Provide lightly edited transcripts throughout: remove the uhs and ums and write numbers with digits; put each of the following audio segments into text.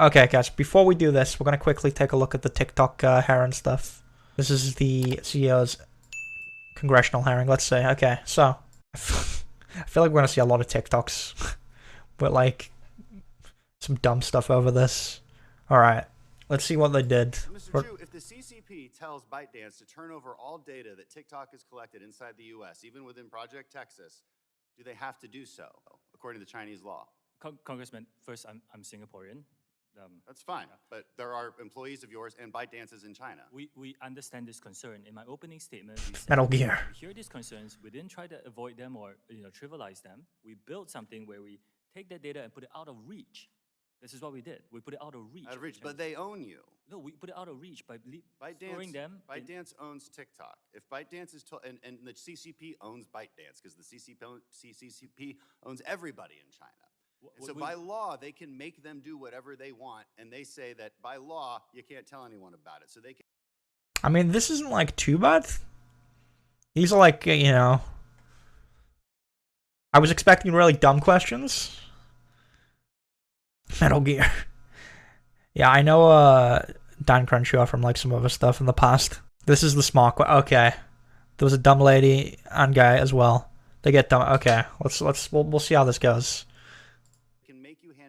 Okay, guys, before we do this, we're going to quickly take a look at the TikTok hearing stuff. This is the CEO's congressional hearing, let's say. Okay, so I feel like we're going to see a lot of TikToks with like some dumb stuff over this. Alright, let's see what they did. Mr. Chu, if the CCP tells ByteDance to turn over all data that TikTok has collected inside the U.S., even within Project Texas, do they have to do so, according to Chinese law? Congressman, first, I'm Singaporean. That's fine, but there are employees of yours and ByteDance's in China. We understand this concern. In my opening statement, we said Metal Gear. we hear these concerns. We didn't try to avoid them or trivialize them. We built something where we take that data and put it out of reach. This is what we did. We put it out of reach. Out of reach, but they own you. No, we put it out of reach by storing them. ByteDance owns TikTok. If ByteDance is and the CCP owns ByteDance because the CCP owns everybody in China. So by law, they can make them do whatever they want, and they say that by law, you can't tell anyone about it. So they can. I mean, this isn't like too bad. These are like, I was expecting really dumb questions. Metal Gear. Yeah, I know Dan Crenshaw from like some other stuff in the past. This is the smart okay. There was a dumb lady and guy as well. They get dumb. Okay, we'll see how this goes.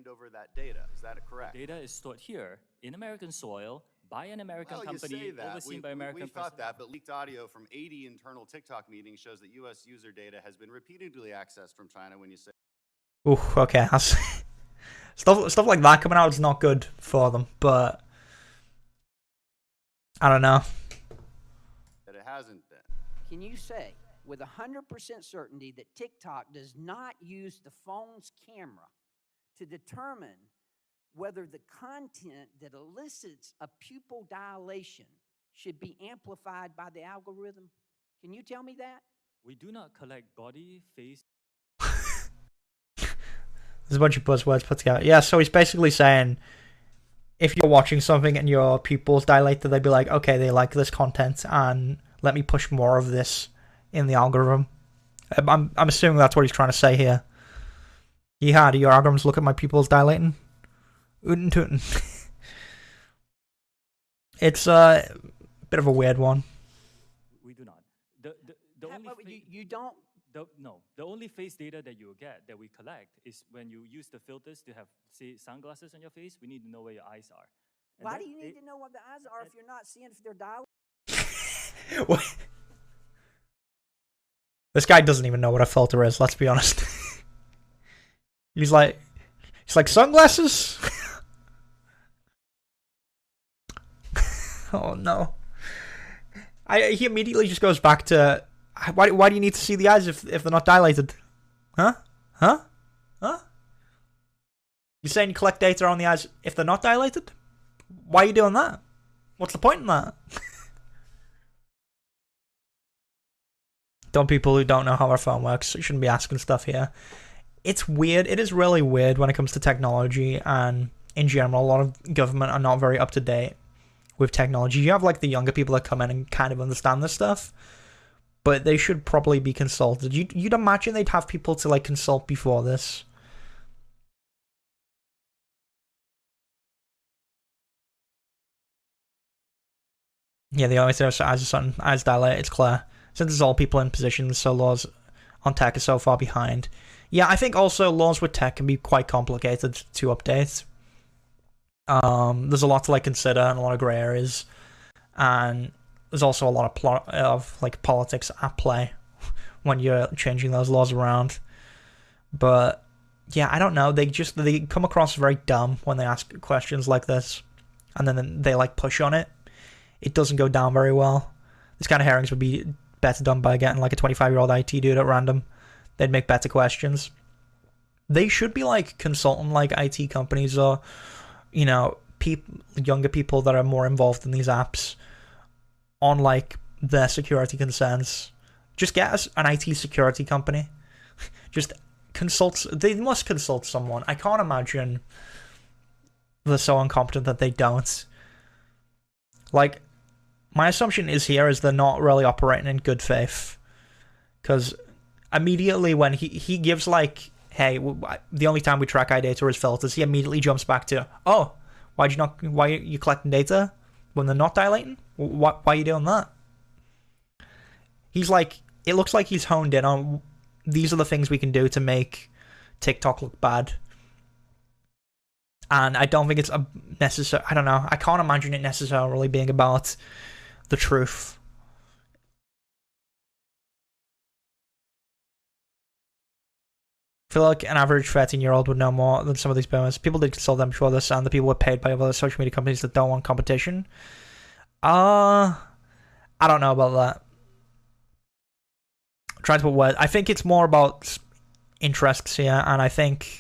Over that data. Is that correct? Data is stored here in American soil by an American company overseen by American. We thought that, but leaked audio from 80 internal TikTok meetings shows that U.S. user data has been repeatedly accessed from China. When you say, "Ooh, okay," stuff like that coming out is not good for them, but I don't know. That it hasn't been. Can you say with 100% certainty that TikTok does not use the phone's camera to determine whether the content that elicits a pupil dilation should be amplified by the algorithm? Can you tell me that? We do not collect body, face. There's a bunch of buzzwords put together. Yeah, so he's basically saying if you're watching something and your pupils dilate, they'd be like, okay, they like this content and let me push more of this in the algorithm. I'm assuming that's what he's trying to say here. Yeah, do your algorithms look at my pupils dilating? Ootin' tootin'. It's a bit of a weird one. We do not. The only you don't. No, the only face data that you get that we collect is when you use the filters to have, say, sunglasses on your face. We need to know where your eyes are. And why do you need to know what the eyes are if you're not seeing if they're dilating? This guy doesn't even know what a filter is. Let's be honest. He's like sunglasses? Oh no. He immediately just goes back to why do you need to see the eyes if they're not dilated? Huh? You're saying you collect data on the eyes if they're not dilated? Why are you doing that? What's the point in that? Dumb people who don't know how our phone works shouldn't be asking stuff here. It's weird. It is really weird when it comes to technology, and in general, a lot of government are not very up to date with technology. You have like the younger people that come in and kind of understand this stuff, but they should probably be consulted. You'd imagine they'd have people to like consult before this. Yeah, the only thing eyes dilate. It's clear since it's all people in positions, so laws on tech are so far behind. Yeah, I think also laws with tech can be quite complicated to update. There's a lot to like consider and a lot of grey areas, and there's also a lot of like politics at play when you're changing those laws around. But yeah, I don't know. They come across very dumb when they ask questions like this, and then they like push on it. It doesn't go down very well. This kind of hearings would be better done by getting like a 25-year-old IT dude at random. They'd make better questions. They should be like consulting like IT companies or, younger people that are more involved in these apps on like their security concerns. Just get us an IT security company. Just consult. They must consult someone. I can't imagine they're so incompetent that they don't. Like, my assumption is they're not really operating in good faith, because immediately when he gives like, hey, the only time we track our data is filters, he immediately jumps back to, oh, Why are you collecting data when they're not dilating? Why are you doing that? He's like, it looks like he's honed in on, these are the things we can do to make TikTok look bad. And I don't think it's a necessary, I don't know, I can't imagine it necessarily being about the truth. I feel like an average 13-year-old would know more than some of these boomers. People did consult them before this, and the people were paid by other social media companies that don't want competition. I don't know about that. I'm trying to put words. I think it's more about interests here, and I think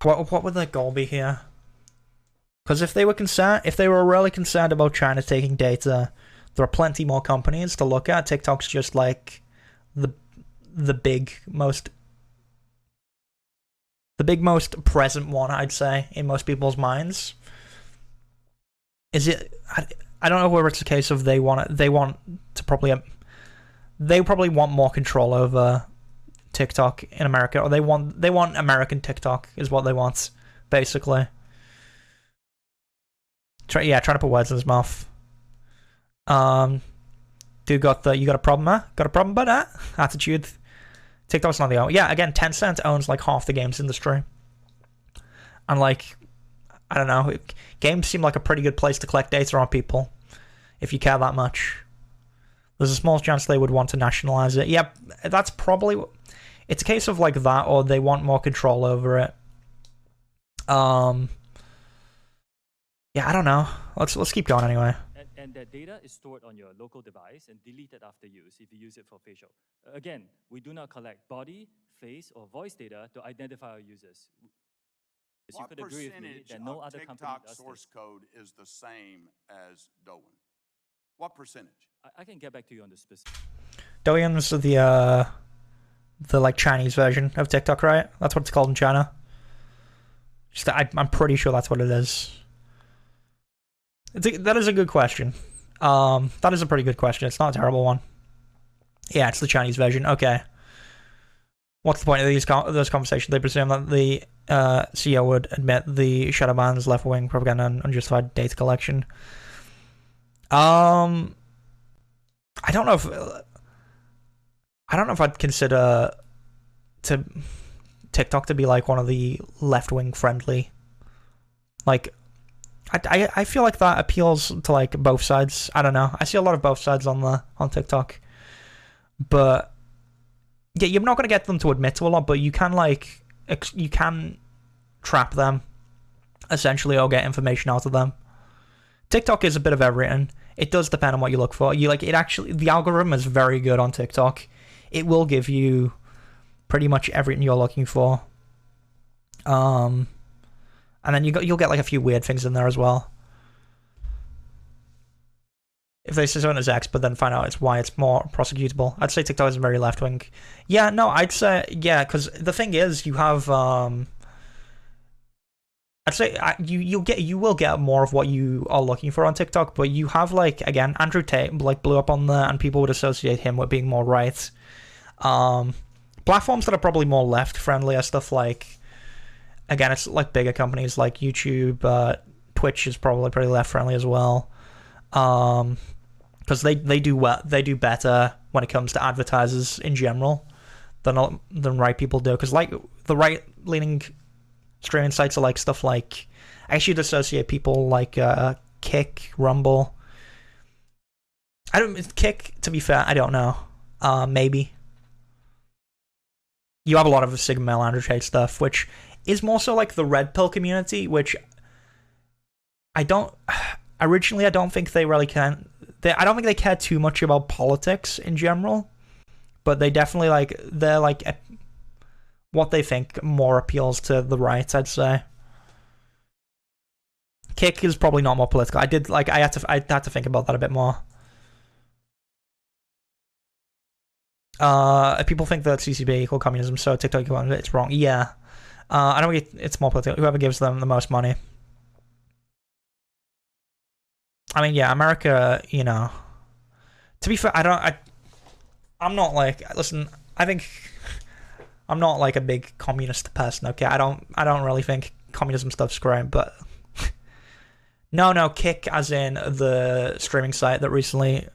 what would their goal be here? Because if they were really concerned about China taking data, there are plenty more companies to look at. TikTok's just like the big most present one, I'd say, in most people's minds. Is it? I don't know whether it's a case of they probably want more control over TikTok in America, or they want American TikTok is what they want, basically. Trying to put words in his mouth. Dude, you got a problem, huh? Got a problem about that attitude? TikTok's not the only. Yeah, again, Tencent owns like half the games industry, and like, I don't know, games seem like a pretty good place to collect data on people if you care that much. There's a small chance they would want to nationalize it. Yeah, that's probably. It's a case of like that, or they want more control over it. Yeah, I don't know. Let's keep going anyway. And that data is stored on your local device and deleted after use if you use it for facial. Again, we do not collect body, face, or voice data to identify our users. What you could agree with me that no other company TikTok does source this. code is the same as Douyin? What percentage? I can get back to you on the specific. Douyin's the like Chinese version of TikTok, right? That's what it's called in China. I'm pretty sure that's what it is. That is a good question. That is a pretty good question. It's not a terrible one. Yeah, it's the Chinese version. Okay. What's the point of those conversations? They presume that the CEO would admit the shadow ban's left-wing propaganda and unjustified data collection. I don't know if I'd consider TikTok to be like one of the left-wing friendly. Like, I feel like that appeals to like both sides. I don't know. I see a lot of both sides on TikTok, but yeah, you're not gonna get them to admit to a lot, but you can you can trap them essentially, or get information out of them. TikTok is a bit of everything. It does depend on what you look for. The algorithm is very good on TikTok. It will give you pretty much everything you're looking for. And then you'll get like a few weird things in there as well. If they say something as X, but then find out it's Y, it's more prosecutable. I'd say TikTok is very left wing. Yeah, no, I'd say yeah, because the thing is, you have I'd say you will get more of what you are looking for on TikTok, but you have like, again, Andrew Tate like blew up on there, and people would associate him with being more right. Platforms that are probably more left friendly are stuff like, again, it's like bigger companies like YouTube. Twitch is probably pretty left friendly as well, because they do better when it comes to advertisers in general than right people do. Because like the right leaning streaming sites are like stuff like, I should associate people like Kick, Rumble. Kick, to be fair, I don't know. Maybe. You have a lot of Sigma Male Andrew Tate stuff, which is more so like the red pill community, which I don't think they really can. I don't think they care too much about politics in general, but they definitely they're what they think more appeals to the right, I'd say. Kick is probably not more political. I had to think about that a bit more. If people think that CCP equal communism, so TikTok equal, it's wrong. Yeah. I don't think it's more political. Whoever gives them the most money. I mean, yeah, America, you know. To be fair, I'm not like, listen, I think I'm not like a big communist person, okay? I don't really think communism stuff's great, but No, Kick as in the streaming site that recently...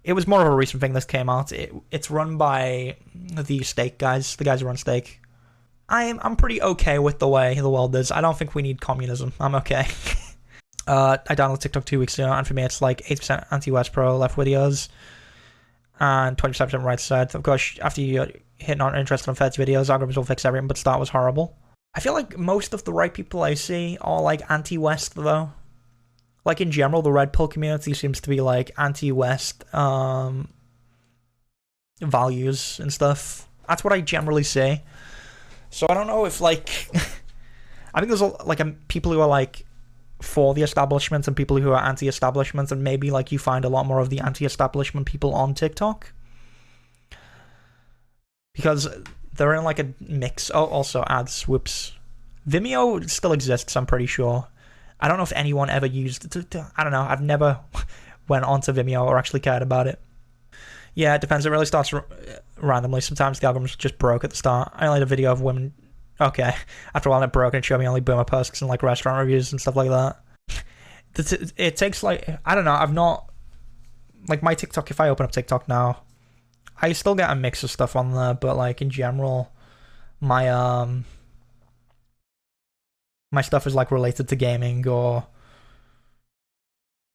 It was more of a recent thing that came out. It's run by the Stake guys, the guys who run Stake. I'm pretty okay with the way the world is. I don't think we need communism. I'm okay. I downloaded TikTok 2 weeks ago, and for me it's like 8% anti-West pro-left videos, and 27% right side. Of course, after you hit not interested in Fed's videos, algorithms will fix everything, but start was horrible. I feel like most of the right people I see are like anti-West though. Like in general, the red pill community seems to be like anti-West values and stuff. That's what I generally see. So I don't know if like I think there's people who are like for the establishment and people who are anti-establishment, and maybe like you find a lot more of the anti-establishment people on TikTok because they're in like a mix. Oh, also ads. Whoops. Vimeo still exists, I'm pretty sure. I don't know if anyone ever used it. I don't know. I've never went onto Vimeo or actually cared about it. Yeah, it depends. It really starts randomly. Sometimes the algorithm's just broke at the start. I only had a video of women. Okay. After a while it broke and it showed me only boomer posts and like restaurant reviews and stuff like that. It takes like, I don't know. I've not, like my TikTok, if I open up TikTok now, I still get a mix of stuff on there, but like in general, my stuff is like related to gaming, or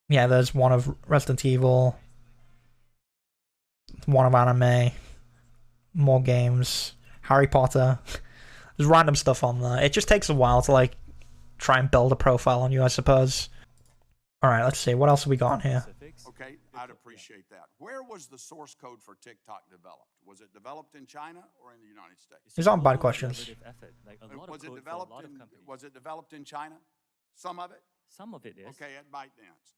yeah, there's one of Resident Evil, one of anime, more games, Harry Potter. There's random stuff on there. It just takes a while to like try and build a profile on you, I suppose. Alright, let's see. What else have we got here? Okay, I'd appreciate that. Where was the source code for TikTok developed? Was it developed in China or in the United States? These aren't bad questions. Was it developed in China? Some of it? Some of it is. Okay, at ByteDance.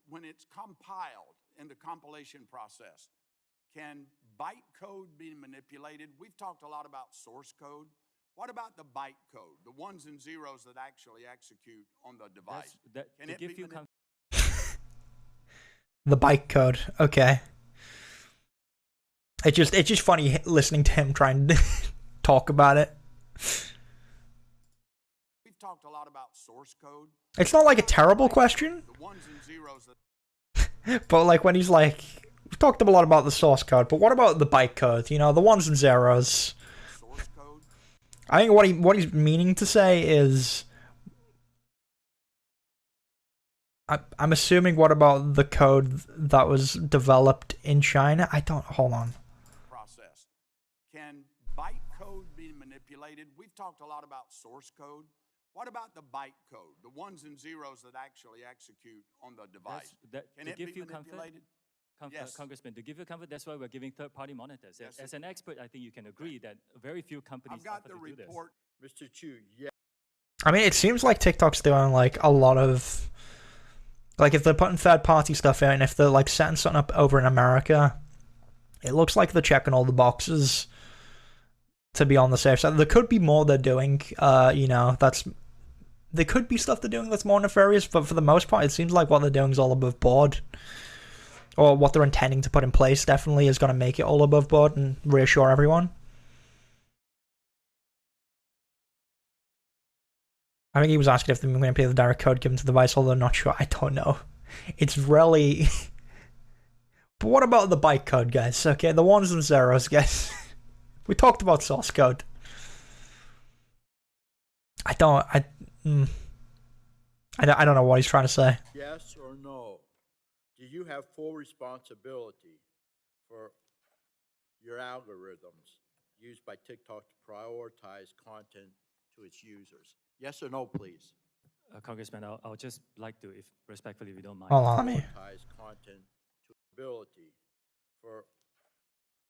When it's compiled in the compilation process, can bytecode be manipulated? We've talked a lot about source code. What about the bytecode, the ones and zeros that actually execute on the device? Can it be manipulated? The bytecode, okay. It's just funny listening to him trying to talk about it. We've talked a lot about source code. It's not like a terrible question. The ones and zeros that but like when he's like, we've talked a lot about the source code, but what about the bytecode? You know, the ones and zeros. source code. I think what he's meaning to say is, I'm assuming, what about the code that was developed in China? Hold on. Process. Can bytecode be manipulated? We've talked a lot about source code. What about the bytecode, the ones and zeros that actually execute on the device? Can it be manipulated? Yes. Congressman, to give you comfort, that's why we're giving third-party monitors. Yes, As an expert, I think you can agree that very few companies I've got offer the to do this. report. Mr. Chu, yeah. I mean, it seems like TikTok's doing like a lot of, like if they're putting third-party stuff in, if they're like setting something up over in America, it looks like they're checking all the boxes to be on the safe side. There could be more they're doing, there could be stuff they're doing that's more nefarious, but for the most part, it seems like what they're doing is all above board. Or what they're intending to put in place definitely is going to make it all above board and reassure everyone. I think he was asking if they're going to pay the direct code given to the device, although I'm not sure. I don't know. It's really... But what about the bytecode, guys? Okay, the ones and zeros, guys. We talked about source code. I don't know what he's trying to say. Yes or no? Do you have full responsibility for your algorithms used by TikTok to prioritize content to its users? Yes or no, please? Congressman, I'll just like to, if respectfully, if you don't mind. Hold on, let me... Prioritize content to ability for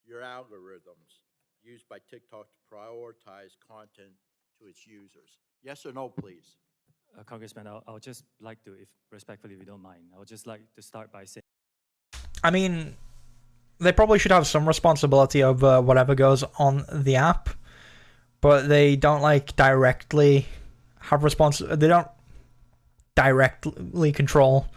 your algorithms used by TikTok to prioritize content to its users. Yes or no, please? Congressman, I'll just like to, if respectfully, if you don't mind, I would just like to start by saying... I mean, they probably should have some responsibility over whatever goes on the app, but they don't like directly have they don't directly control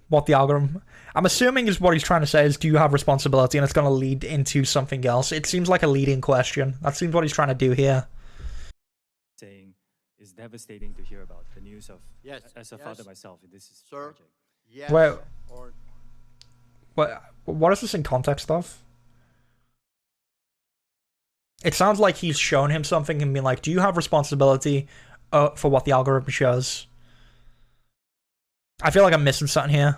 what the algorithm... I'm assuming is what he's trying to say is, do you have responsibility, and it's going to lead into something else. It seems like a leading question. That seems what he's trying to do here. Saying is devastating to hear about the news of. Yes, As a yes. father myself, this is Sir? tragic. Yes Well- or What is this in context of? It sounds like he's shown him something and been like, do you have responsibility for what the algorithm shows? I feel like I'm missing something here.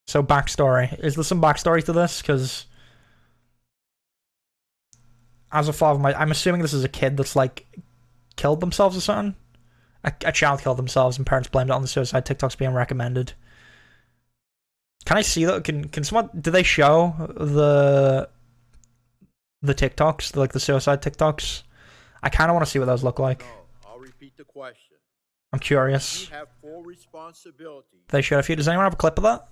So backstory. Is there some backstory to this? Because as a father, I'm assuming this is a kid that's like killed themselves or something. A child killed themselves and parents blamed it on the suicide TikToks being recommended. Can I see that? Can someone, do they show the TikToks, like the suicide TikToks? I kind of want to see what those look like. no? I'll repeat the question. I'm curious. You have full responsibility They show a few. Does anyone have a clip of that?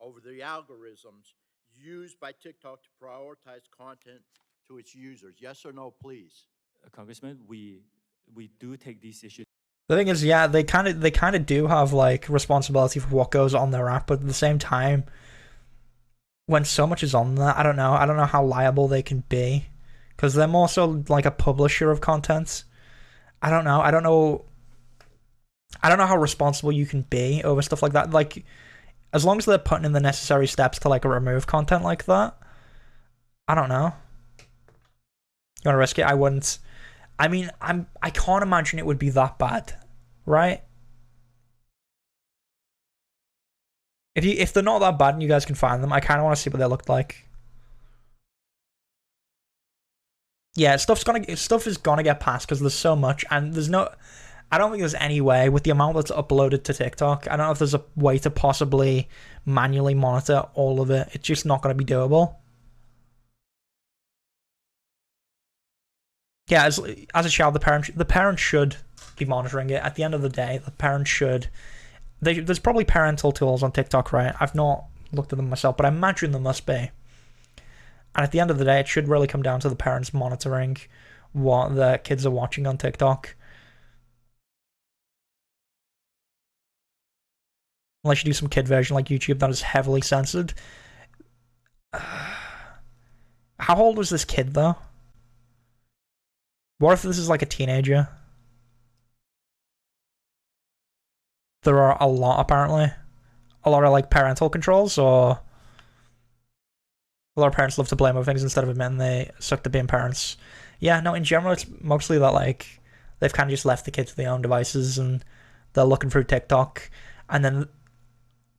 over the algorithms used by TikTok to prioritize content to its users. Yes or no, please? Congressman, we do take these issues The thing is, yeah, they kind of do have like responsibility for what goes on their app, but at the same time, when so much is on there, I don't know how liable they can be, because they're more so like a publisher of content. I don't know how responsible you can be over stuff like that. Like, as long as they're putting in the necessary steps to like remove content like that, I don't know. You want to risk it? I wouldn't. I mean, I can't imagine it would be that bad, right? If they're not that bad and you guys can find them, I kind of want to see what they looked like. Yeah, stuff is gonna get passed because there's so much, and I don't think there's any way with the amount that's uploaded to TikTok. I don't know if there's a way to possibly manually monitor all of it. It's just not gonna be doable. Yeah, as a child, the parent should be monitoring it. At the end of the day, the parent should. There's probably parental tools on TikTok, right? I've not looked at them myself, but I imagine there must be. And at the end of the day, it should really come down to the parents monitoring what the kids are watching on TikTok. Unless you do some kid version like YouTube that is heavily censored. How old was this kid, though? What if this is like a teenager? There are a lot, apparently. A lot of like parental controls, or a lot of parents love to blame other things instead of admitting they suck at being parents. Yeah, no, in general, it's mostly that like they've kind of just left the kids to their own devices and they're looking through TikTok. And then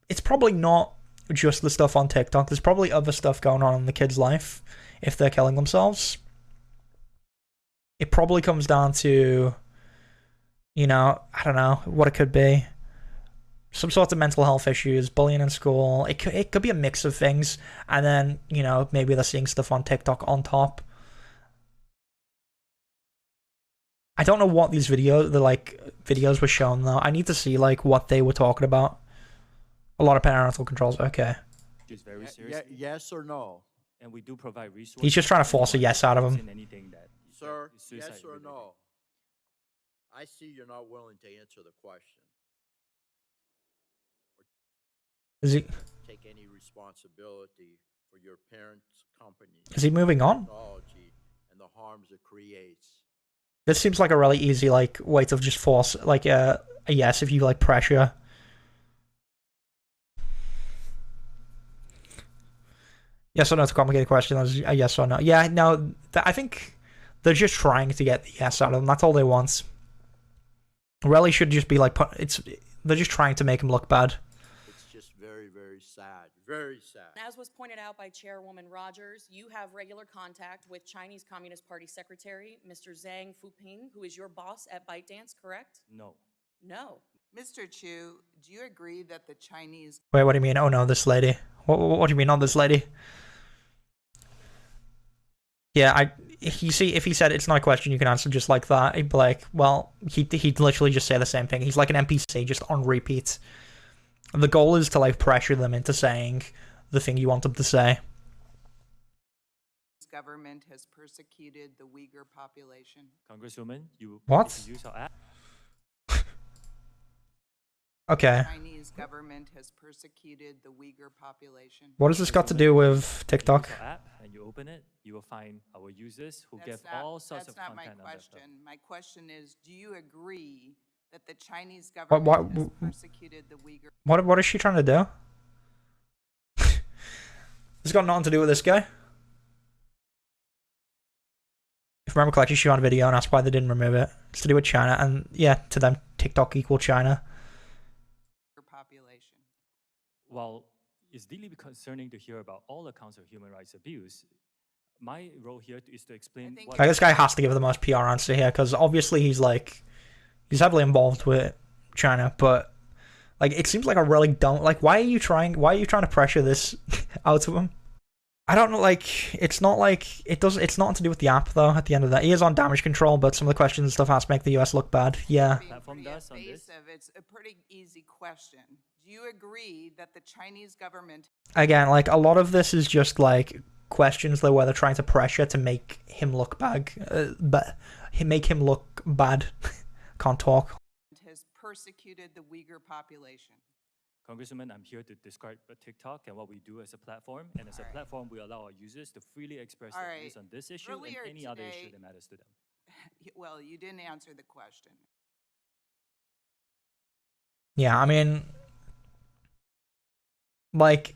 it's probably not just the stuff on TikTok. There's probably other stuff going on in the kid's life if they're killing themselves. It probably comes down to, I don't know what it could be. Some sort of mental health issues, bullying in school. It could be a mix of things. And then, maybe they're seeing stuff on TikTok on top. I don't know what these videos were shown, though. I need to see, what they were talking about. A lot of parental controls. Okay. is very seriously. Yes or no? And we do provide resources. He's just trying to force a yes out of him. In anything that Sir, is suicide yes or related. no? I see you're not willing to answer the question. Is he Take any responsibility for your parents' company. Is he moving on? Technology and the harms it creates. This seems like a really easy way to just force a yes if you pressure. Yes or no? It's a complicated question. That was a yes or no. Yeah, no. I think they're just trying to get the yes out of them. That's all they want. Really should just be they're just trying to make him look bad. It's just very, very sad. Very sad. As was pointed out by Chairwoman Rogers, you have regular contact with Chinese Communist Party Secretary, Mr. Zhang Fuping, who is your boss at ByteDance, correct? No. No. Mr. Chu, do you agree that the Chinese Wait, what do you mean? Oh no, this lady. What do you mean on this lady? Yeah, if he said it's not a question you can answer just like that, he'd be like, well, he'd literally just say the same thing. He's like an NPC just on repeat. The goal is to pressure them into saying the thing you want them to say. government has persecuted the Uyghur population? Congresswoman, you What? if you use our app. Okay. Chinese government has persecuted the Uyghur population? What has this got to do with TikTok? Use our app and you open it, you will find our users who give That's not, all sorts of that's not my content on their question. stuff. My question is, do you agree that the Chinese What- government has persecuted the Uyghur? What is she trying to do? This got nothing to do with this guy. If I remember correctly, she on a video and asked why they didn't remove it. It's to do with China, and yeah, to them, TikTok equal China. Population. While it's deeply concerning to hear about all accounts of human rights abuse, my role here is to explain think what Like, this guy has to give the most PR answer here, because obviously he's heavily involved with China, but like, it seems like a really dumb, like, why are you trying to pressure this out of him? I don't know, like, it's not to do with the app, though, at the end of that. He is on damage control, but some of the questions and stuff has to make the US look bad. Yeah. Being Platform pretty does on this? evasive, it's a pretty easy question. Do you agree that the Chinese government Again, like, a lot of this is just, like, questions that where they're trying to pressure to make him look bad. Make him look bad. Can't talk. has persecuted the Uyghur population? Congresswoman, I'm here to describe TikTok and what we do as a platform. And as a platform, we allow our users to freely express their views on this issue Earlier and any other issue today- that matters to them. Well, you didn't answer the question. Yeah, I mean, like,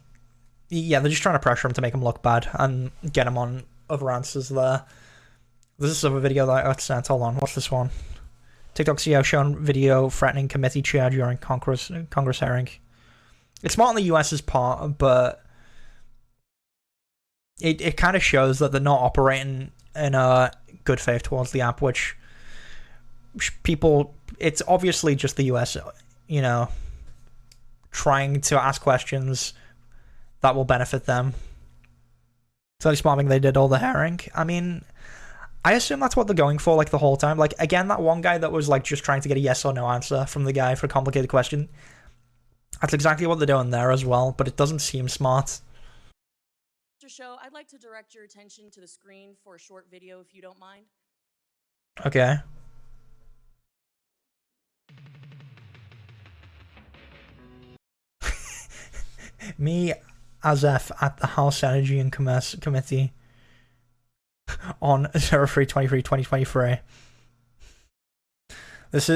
yeah, they're just trying to pressure him to make him look bad and get him on other answers there. This is a video that I got sent. Hold on, what's this one? TikTok CEO shown video threatening committee chair during Congress hearing. It's smart on the US's part, but it kind of shows that they're not operating in a good faith towards the app, which people, it's obviously just the US, you know, trying to ask questions that will benefit them. It's only smart thing they did all the hearing. I mean, I assume that's what they're going for, like, the whole time. Like, again, that one guy that was, like, just trying to get a yes or no answer from the guy for a complicated question. That's exactly what they're doing there as well, but it doesn't seem smart. Mr. Show, I'd like to direct your attention to the screen for a short video, if you don't mind. Okay. Me, Azef, at the House Energy and Commerce Committee on 03/23/2023. This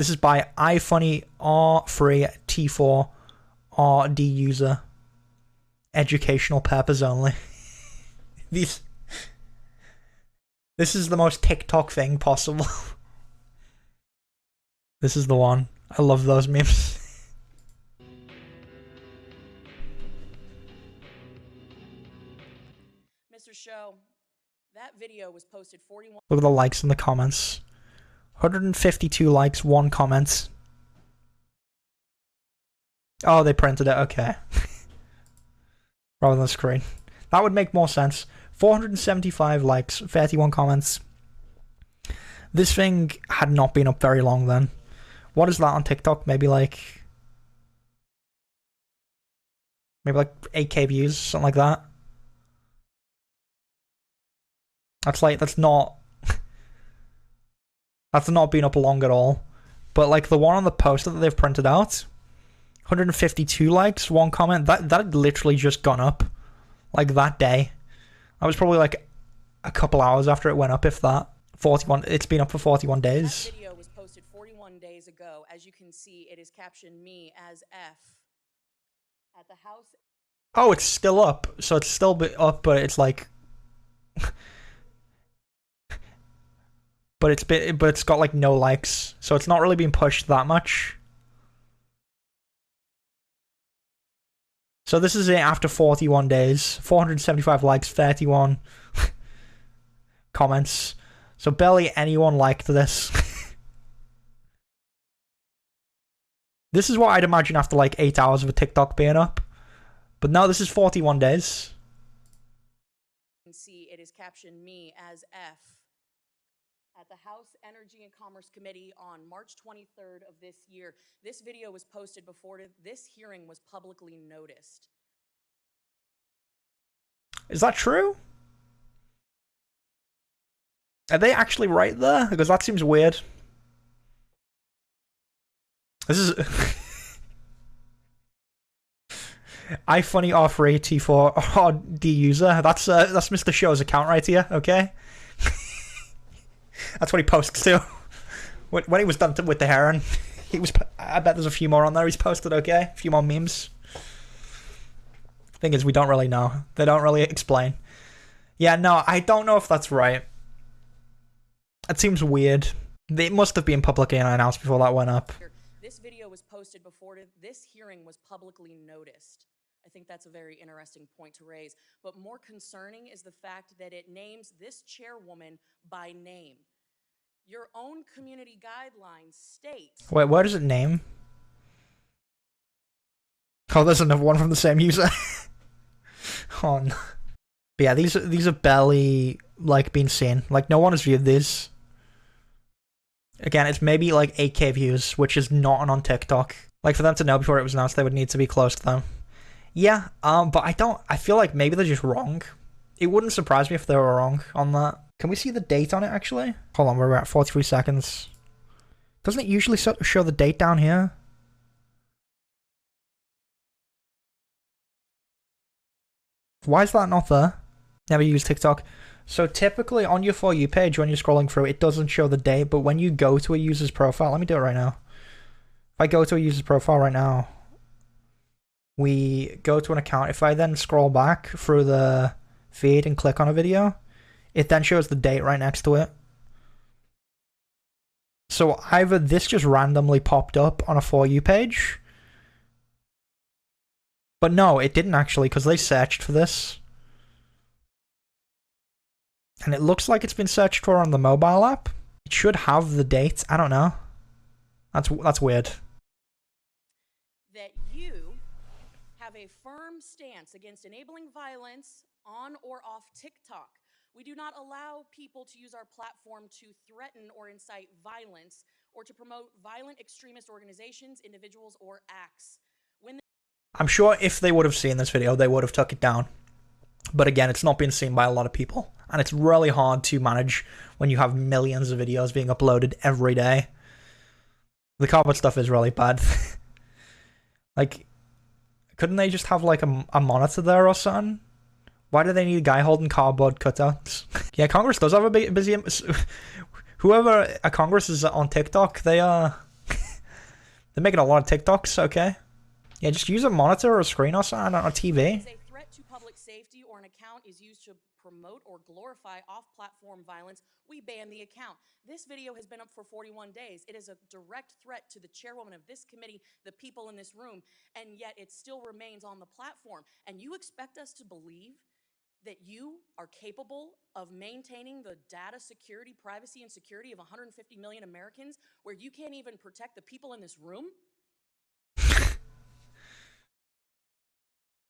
is by iFunny R3T4 RD user. Educational purpose only. This is the most TikTok thing possible. This is the one. I love those memes. Mr. Show, that video was posted 41. Look at the likes in the comments. 152 likes, 1 comment. Oh, they printed it. Okay. Rather than the screen. That would make more sense. 475 likes, 31 comments. This thing had not been up very long then. What is that on TikTok? Maybe like 8k views, something like that. That's not been up long at all. But like the one on the poster that they've printed out, 152 likes, 1 comment, that had literally just gone up. Like that day. I was probably like a couple hours after it went up, if that. 41, it's been up for 41 days. That video was posted 41 days ago. As you can see, it is captioned me as F. At the House. Oh, it's still up. So it's still up, but it's like but it's got like no likes. So it's not really being pushed that much. So this is it after 41 days. 475 likes, 31 comments. So barely anyone liked this. This is what I'd imagine after like 8 hours of a TikTok being up. But no, this is 41 days. You can see it is captioned me as F. At the House Energy and Commerce Committee on March 23rd of this year. This video was posted before this hearing was publicly noticed. Is that true? Are they actually right there? Because that seems weird. This is iFunny R3 T4 RD user. That's Mr. Show's account right here. Okay, that's what he posts to. When he was done with the heron, he was. I bet there's a few more on there he's posted. Okay, a few more memes. Thing is, we don't really know. They don't really explain. Yeah, no, I don't know if that's right. It seems weird. It must have been publicly announced before that went up. This video was posted before this hearing was publicly noticed. I think that's a very interesting point to raise. But more concerning is the fact that it names this chairwoman by name. Your own community guidelines state... Wait, where does it name? Oh, there's another one from the same user. Oh, no. But yeah, these are barely, like, being seen. Like, no one has viewed these. Again, it's maybe, like, 8K views, which is not on TikTok. Like, for them to know before it was announced, they would need to be close to them. Yeah, but I feel like maybe they're just wrong. It wouldn't surprise me if they were wrong on that. Can we see the date on it, actually? Hold on, we're at 43 seconds. Doesn't it usually show the date down here? Why is that not there? Never use TikTok. So typically on your For You page, when you're scrolling through, it doesn't show the date, but when you go to a user's profile, let me do it right now. If I go to a user's profile right now, we go to an account. If I then scroll back through the feed and click on a video, it then shows the date right next to it. So either this just randomly popped up on a For You page, but no, it didn't actually, because they searched for this. And it looks like it's been searched for on the mobile app. It should have the date. I don't know. That's weird. That you have a firm stance against enabling violence on or off TikTok. We do not allow people to use our platform to threaten or incite violence or to promote violent extremist organizations, individuals, or acts. I'm sure if they would have seen this video, they would have took it down. But again, it's not being seen by a lot of people. And it's really hard to manage when you have millions of videos being uploaded every day. The cardboard stuff is really bad. Like, couldn't they just have like a monitor there or something? Why do they need a guy holding cardboard cutouts? Yeah, Congress does have a busy... Whoever at Congress is on TikTok, they are... They're making a lot of TikToks, okay? Yeah, just use a monitor or a screen or something on a TV. Is a threat to public safety or an account is used to promote or glorify off-platform violence, we ban the account. This video has been up for 41 days. It is a direct threat to the chairwoman of this committee, the people in this room, and yet it still remains on the platform. And you expect us to believe that you are capable of maintaining the data security, privacy, and security of 150 million Americans where you can't even protect the people in this room?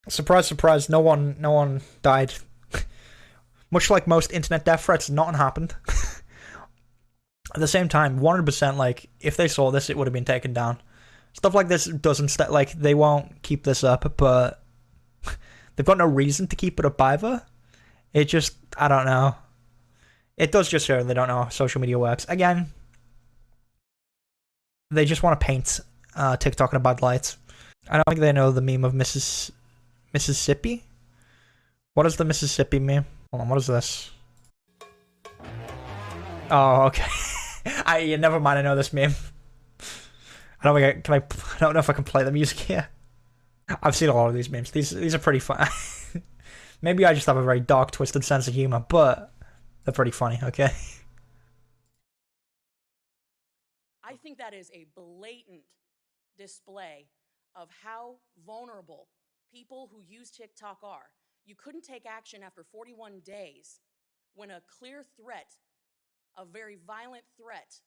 Surprise, surprise, no one died. Much like most internet death threats, nothing happened. At the same time, 100%, like, if they saw this, it would have been taken down. Stuff like this doesn't, like, they won't keep this up, but they've got no reason to keep it up either. It just, I don't know. It does just show they don't know how social media works. Again, they just want to paint TikTok in a bad light. I don't think they know the meme of Mississippi? What is the Mississippi meme? Hold on, what is this? Oh, okay. Never mind, I know this meme. I don't know if I can play the music here. I've seen a lot of these memes. These are pretty fun. Maybe I just have a very dark, twisted sense of humor, but they're pretty funny, okay? I think that is a blatant display of how vulnerable people who use TikTok are. You couldn't take action after 41 days when a clear threat, a very violent threat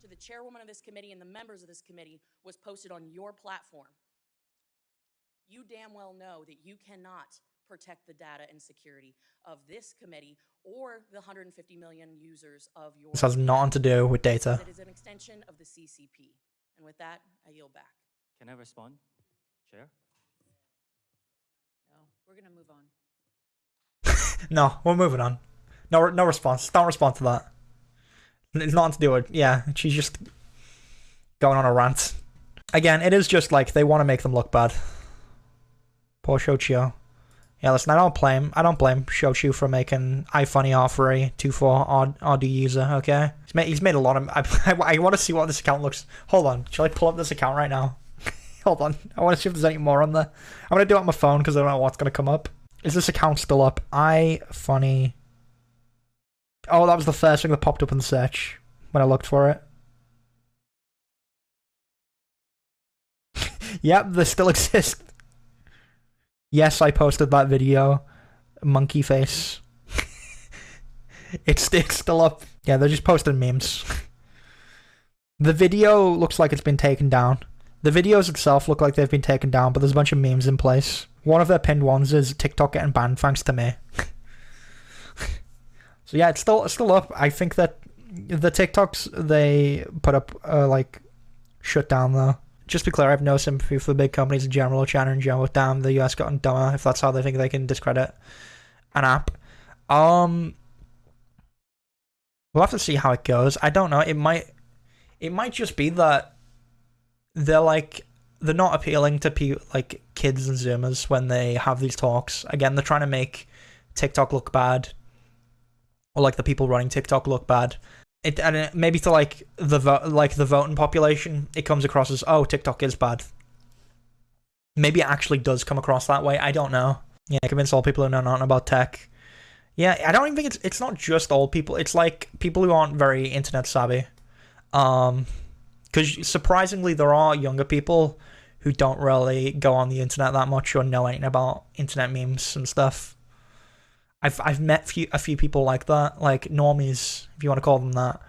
to the chairwoman of this committee and the members of this committee was posted on your platform. You damn well know that you cannot protect the data and security of this committee or the 150 million users of your... This has nothing to do with data. It is an extension of the CCP. And with that, I yield back. Can I respond, Chair? No, we're going to move on. No, we're moving on. No response. Don't respond to that. It's nothing to do with... Yeah, she's just going on a rant. Again, it is just like they want to make them look bad. Poor Shochu. Yeah, listen, I don't blame Shochu for making iFunny R3 24 odd user, okay? He's made a lot of... I want to see what this account looks... Hold on, shall I pull up this account right now? Hold on, I want to see if there's any more on there. I'm going to do it on my phone because I don't know what's going to come up. Is this account still up? iFunny... Oh, that was the first thing that popped up in the search when I looked for it. Yep, they still exist. Yes, I posted that video. Monkey face. It's still up. Yeah, they're just posting memes. The video looks like it's been taken down. The videos itself look like they've been taken down, but there's a bunch of memes in place. One of their pinned ones is TikTok getting banned thanks to me. So yeah, it's still up. I think that the TikToks they put up like shut down though. Just to be clear, I have no sympathy for the big companies in general, or China in general. Damn, the US gotten dumber if that's how they think they can discredit an app. We'll have to see how it goes. I don't know. It might just be that they're not appealing to like kids and Zoomers when they have these talks. Again, they're trying to make TikTok look bad, or like the people running TikTok look bad. Maybe to like the voting population, it comes across as, oh, TikTok is bad. Maybe it actually does come across that way. I don't know. Yeah, convince all people who know nothing about tech. Yeah, I don't even think it's not just old people. It's like people who aren't very internet savvy. Because surprisingly, there are younger people who don't really go on the internet that much or know anything about internet memes and stuff. I've met a few people like that, like normies, if you want to call them that.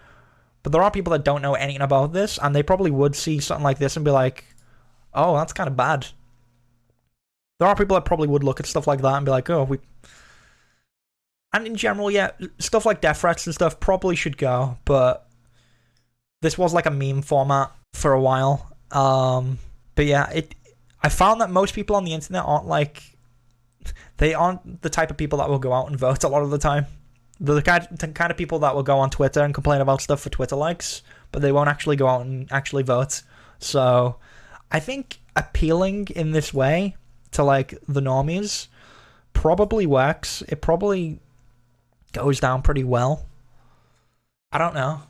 But there are people that don't know anything about this, and they probably would see something like this and be like, oh, that's kind of bad. There are people that probably would look at stuff like that and be like, oh, And in general, yeah, stuff like death threats and stuff probably should go, but this was like a meme format for a while. But yeah, I found that most people on the internet they aren't the type of people that will go out and vote a lot of the time. They're the kind of people that will go on Twitter and complain about stuff for Twitter likes, but they won't actually go out and actually vote. So I think appealing in this way to like the normies probably works. It probably goes down pretty well. I don't know.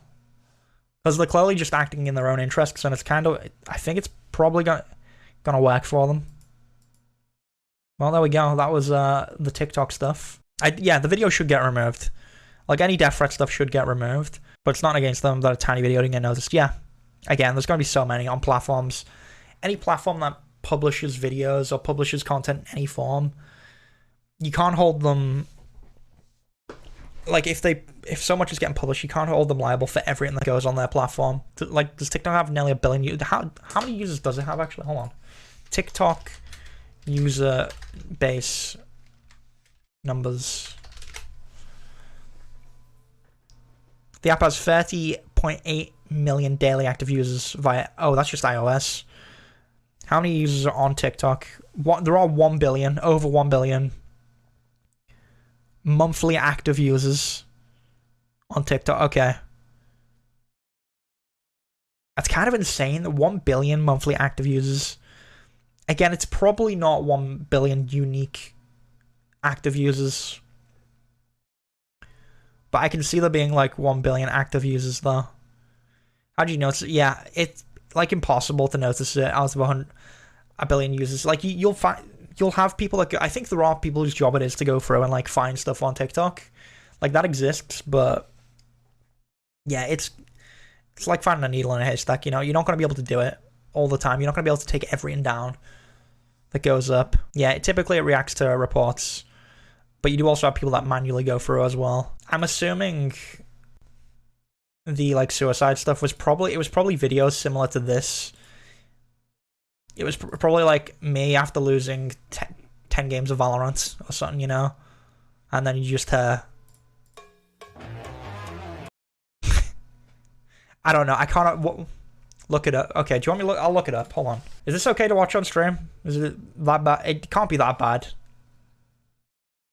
Because they're clearly just acting in their own interests, and it's kind of... I think it's probably gonna work for them. Well, there we go. That was the TikTok stuff. Yeah, the video should get removed. Like, any death threat stuff should get removed. But it's not against them that a tiny video didn't get noticed. Yeah. Again, there's going to be so many on platforms. Any platform that publishes videos or publishes content in any form, you can't hold them... Like, if so much is getting published, you can't hold them liable for everything that goes on their platform. Like, does TikTok have nearly 1 billion users? How many users does it have, actually? Hold on. TikTok user base numbers. The app has 30.8 million daily active users via... Oh, that's just iOS. How many users are on TikTok? There are 1 billion, over 1 billion monthly active users on TikTok. Okay. That's kind of insane. 1 billion monthly active users. Again, it's probably not 1 billion unique active users. But I can see there being like 1 billion active users though. How do you notice it? Yeah, it's like impossible to notice it out of 1 billion users. Like you'll have people that I think there are people whose job it is to go through and like find stuff on TikTok. Like that exists, but yeah, it's like finding a needle in a haystack, you know? You're not going to be able to do it all the time. You're not going to be able to take everything down that goes up. Yeah, typically it reacts to reports, but you do also have people that manually go through as well. I'm assuming the like suicide stuff was probably videos similar to this. It was probably like me after losing 10 games of Valorant or something, you know? And then you just I don't know. I can't... Look it up. Okay, do you want me to look? I'll look it up. Hold on. Is this okay to watch on stream? Is it that bad? It can't be that bad.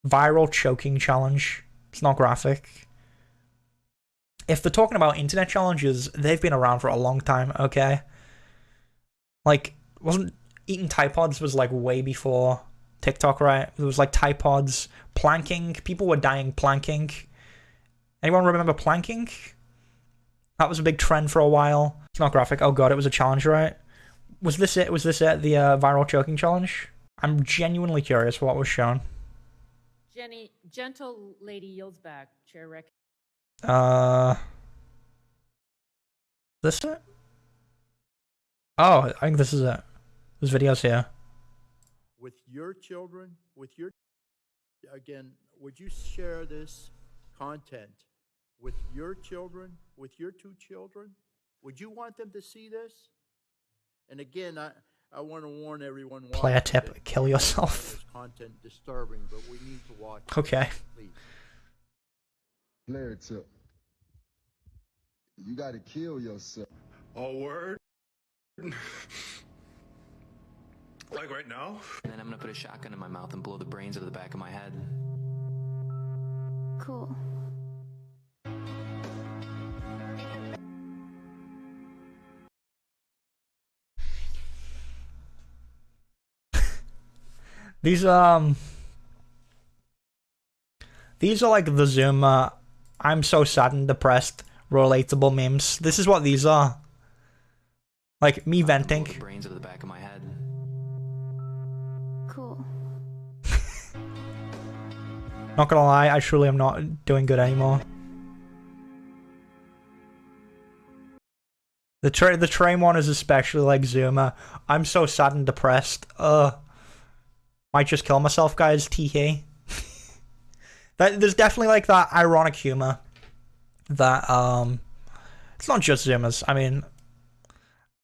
Viral choking challenge. It's not graphic. If they're talking about internet challenges, they've been around for a long time, okay? Like, wasn't eating Tide Pods was like way before TikTok, right? There was like Tide Pods, planking. People were dying planking. Anyone remember planking? That was a big trend for a while. It's not graphic. Oh god, it was a challenge, right? Was this it? Was this it? The viral choking challenge? I'm genuinely curious what was shown. Jenny, gentle lady yields back. Chair rec. This it? Oh, I think this is it. There's videos here. With your children, again, would you share this content with your children, with your 2 children? Would you want them to see this? And again, I want to warn everyone. Player tip: kill yourself. This content disturbing, but we need to watch. Okay. Please. Player tip: you got to kill yourself. Oh, word? Like right now? And then I'm gonna put a shotgun in my mouth and blow the brains out of the back of my head. Cool. These are like the Zoom I'm so sad and depressed relatable memes. This is what these are. Like me venting. Blow the brains out of the back of my head. Cool. Not gonna lie, I truly am not doing good anymore. The train one is especially like Zoomer. I'm so sad and depressed. Might just kill myself, guys. Tee. There's definitely like that ironic humor that it's not just Zoomers. I mean,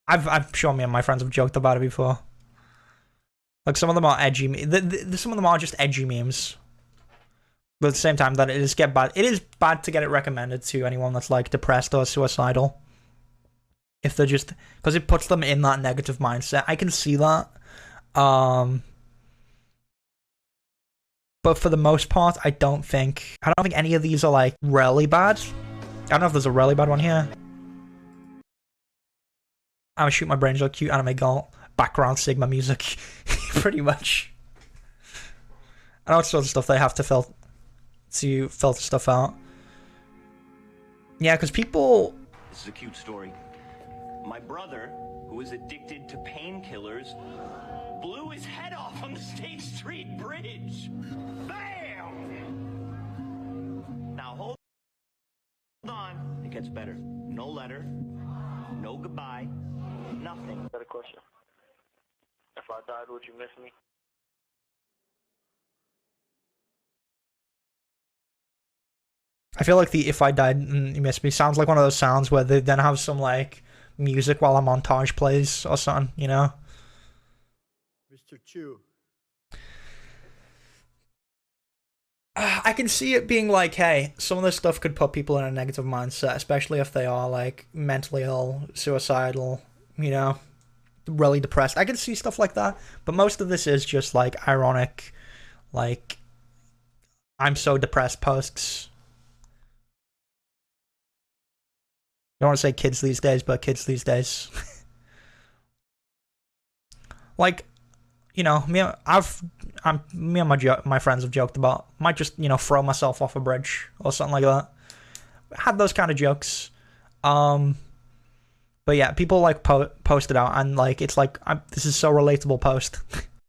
I'm sure me and my friends have joked about it before. Like some of them are edgy. Some of them are just edgy memes. But at the same time, that it is bad. It is bad to get it recommended to anyone that's like depressed or suicidal. If they're just because it puts them in that negative mindset. I can see that. But for the most part, I don't think any of these are like really bad. I don't know if there's a really bad one here. I'm gonna shoot my brains out, cute anime girl, background Sigma music, pretty much. I know it's sort of stuff they have to filter stuff out. Yeah, because people. This is a cute story. My brother, who is addicted to painkillers, blew his head off on the State Street Bridge. Bam! Now hold on. It gets better. No letter, no goodbye, nothing. Got a question. If I died, would you miss me? I feel like the "if I died and you miss me" sounds like one of those sounds where they then have some like music while a montage plays or something, you know? Mr. Chu. I can see it being like, hey, some of this stuff could put people in a negative mindset, especially if they are like mentally ill, suicidal, you know, really depressed. I can see stuff like that, but most of this is just like ironic, like I'm so depressed posts. I don't want to say kids these days, but kids these days. Like, you know, me and my friends have joked about, might just, you know, throw myself off a bridge or something like that. Had those kind of jokes. But yeah, people like post it out, and like it's like this is so relatable post.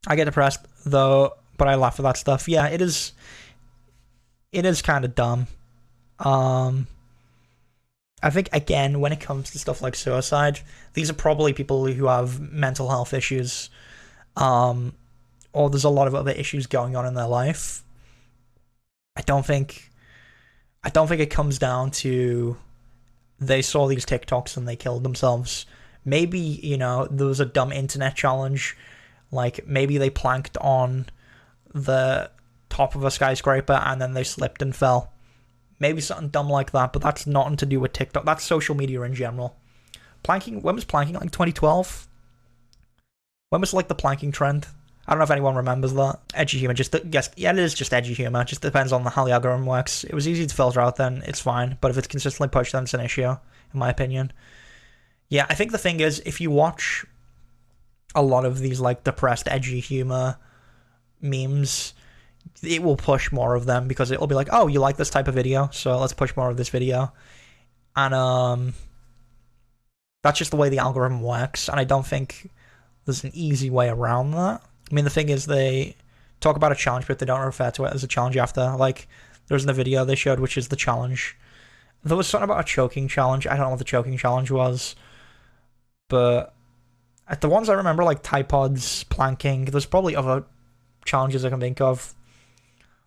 I get depressed though, but I laugh at that stuff. Yeah, it is kind of dumb. I think, again, when it comes to stuff like suicide, these are probably people who have mental health issues, or there's a lot of other issues going on in their life. I don't think it comes down to they saw these TikToks and they killed themselves. Maybe, you know, there was a dumb internet challenge, like maybe they planked on the top of a skyscraper and then they slipped and fell. Maybe something dumb like that, but that's nothing to do with TikTok. That's social media in general. Planking, when was planking? Like 2012? When was like the planking trend? I don't know if anyone remembers that. Edgy humor, yeah, it is just edgy humor. It just depends on how the algorithm works. It was easy to filter out then, it's fine. But if it's consistently pushed, then it's an issue, in my opinion. Yeah, I think the thing is, if you watch a lot of these like depressed, edgy humor memes, it will push more of them because it'll be like, oh, you like this type of video, so let's push more of this video. And that's just the way the algorithm works, and I don't think there's an easy way around that. I mean, the thing is, they talk about a challenge, but they don't refer to it as a challenge after. Like, there's the video they showed, which is the challenge. There was something about a choking challenge. I don't know what the choking challenge was, but at the ones I remember, like tripods, planking, there's probably other challenges I can think of.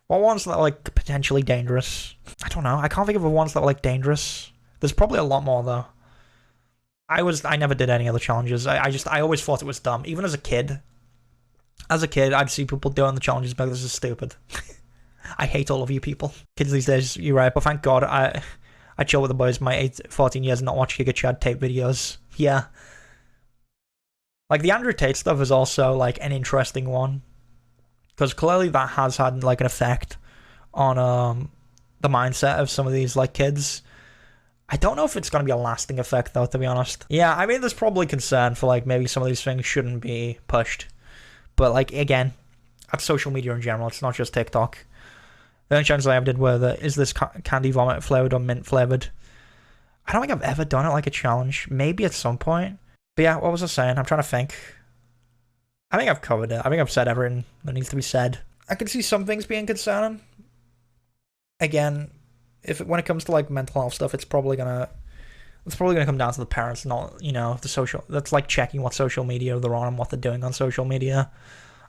What ones that are, like, potentially dangerous? I don't know. I can't think of the ones that were, like, dangerous. There's probably a lot more, though. I never did any other challenges. I always thought it was dumb. Even as a kid. As a kid, I'd see people doing the challenges, but this is stupid. I hate all of you people. Kids these days, you're right, but thank God I chill with the boys my 14 years and not watch Giga Chad tape videos. Yeah. Like, the Andrew Tate stuff is also, like, an interesting one. Because clearly that has had, like, an effect on the mindset of some of these, like, kids. I don't know if it's going to be a lasting effect, though, to be honest. Yeah, I mean, there's probably concern for, like, maybe some of these things shouldn't be pushed. But, like, again, that's social media in general. It's not just TikTok. The only challenge I ever did were is this candy vomit flavored or mint flavored? I don't think I've ever done it like a challenge. Maybe at some point. But yeah, what was I saying? I'm trying to think. I think I've covered it. I think I've said everything that needs to be said. I can see some things being concerning. Again, when it comes to, like, mental health stuff, it's probably gonna come down to the parents, not, you know, the social. That's like checking what social media they're on and what they're doing on social media.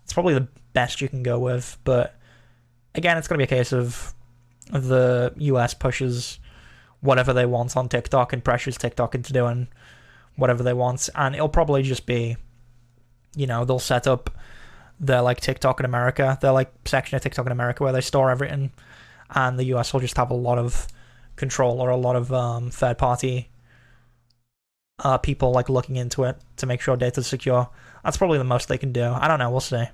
It's probably the best you can go with. But again, it's gonna be a case of the US pushes whatever they want on TikTok and pressures TikTok into doing whatever they want, and it'll probably just be, you know, they'll set up their, like, TikTok in America, their, like, section of TikTok in America where they store everything, and the US will just have a lot of control or a lot of third-party people, like, looking into it to make sure data's secure. That's probably the most they can do. I don't know, we'll see.